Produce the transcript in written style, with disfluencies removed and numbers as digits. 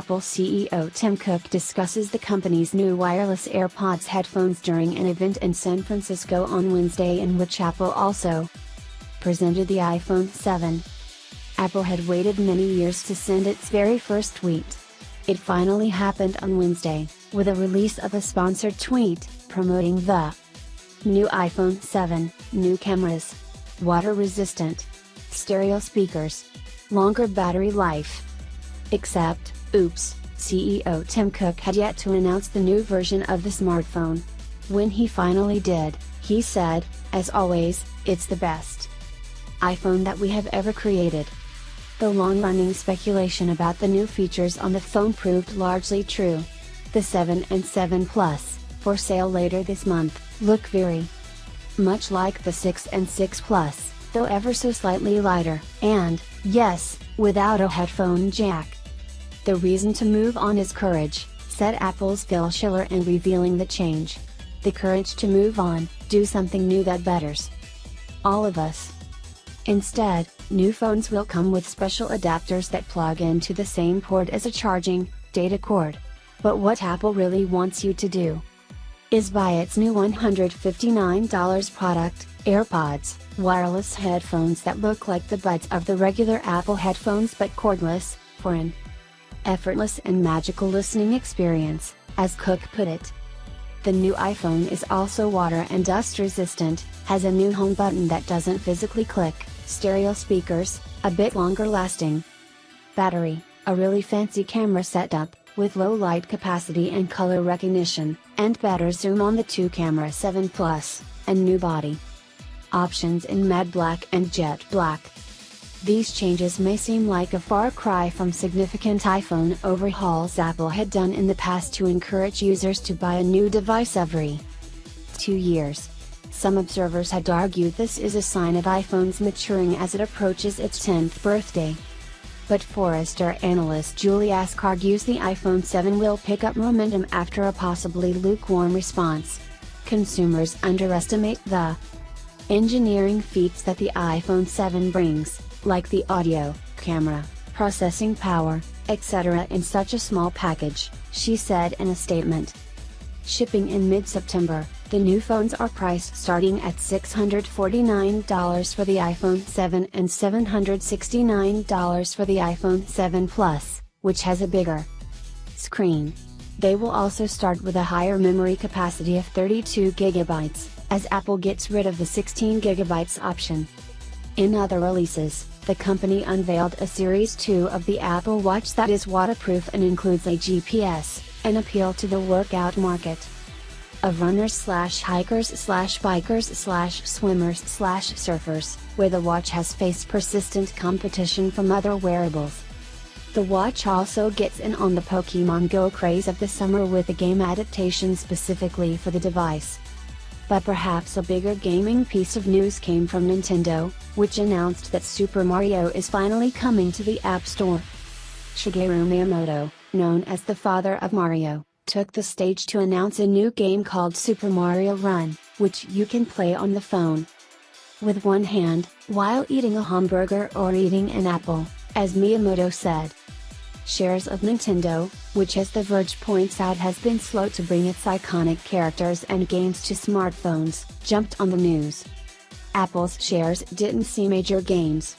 Apple CEO Tim Cook discusses the company's new wireless AirPods headphones during an event in San Francisco on Wednesday, in which Apple also presented the iPhone 7. Apple had waited many years to send its very first tweet. It finally happened on Wednesday, with a release of a sponsored tweet, promoting the new iPhone 7, new cameras, water-resistant, stereo speakers, longer battery life. Except, oops, CEO Tim Cook had yet to announce the new version of the smartphone. When he finally did, he said, "As always, it's the best iPhone that we have ever created." The long-running speculation about the new features on the phone proved largely true. The 7 and 7 Plus, for sale later this month, look very much like the 6 and 6 Plus, though ever so slightly lighter, and, yes, without a headphone jack. The reason to move on is courage, said Apple's Phil Schiller, in revealing the change. The courage to move on, do something new that betters all of us. Instead, new phones will come with special adapters that plug into the same port as a charging data cord. But what Apple really wants you to do is buy its new $159 product, AirPods, wireless headphones that look like the buds of the regular Apple headphones but cordless, for an effortless and magical listening experience, as Cook put it. The new iPhone is also water and dust resistant, has a new home button that doesn't physically click, stereo speakers, a bit longer lasting battery, a really fancy camera setup, with low light capacity and color recognition, and better zoom on the 2-camera 7 Plus, and new body options in matte black and jet black. These changes may seem like a far cry from significant iPhone overhauls Apple had done in the past to encourage users to buy a new device every 2 years. Some observers had argued this is a sign of iPhone's maturing as it approaches its 10th birthday. But Forrester analyst Julie Ask argues the iPhone 7 will pick up momentum after a possibly lukewarm response. Consumers underestimate the engineering feats that the iPhone 7 brings, like the audio, camera, processing power, etc. in such a small package, she said in a statement. Shipping in mid-September, the new phones are priced starting at $649 for the iPhone 7 and $769 for the iPhone 7 Plus, which has a bigger screen. They will also start with a higher memory capacity of 32 GB, as Apple gets rid of the 16 GB option. In other releases, the company unveiled a Series 2 of the Apple Watch that is waterproof and includes a GPS, an appeal to the workout market of runners/hikers/bikers/swimmers/surfers, where the watch has faced persistent competition from other wearables. The watch also gets in on the Pokémon Go craze of the summer with a game adaptation specifically for the device. But perhaps a bigger gaming piece of news came from Nintendo, which announced that Super Mario is finally coming to the App Store. Shigeru Miyamoto, known as the father of Mario, took the stage to announce a new game called Super Mario Run, which you can play on the phone with one hand, while eating a hamburger or eating an apple, as Miyamoto said. Shares of Nintendo, which as The Verge points out has been slow to bring its iconic characters and games to smartphones, jumped on the news. Apple's shares didn't see major gains.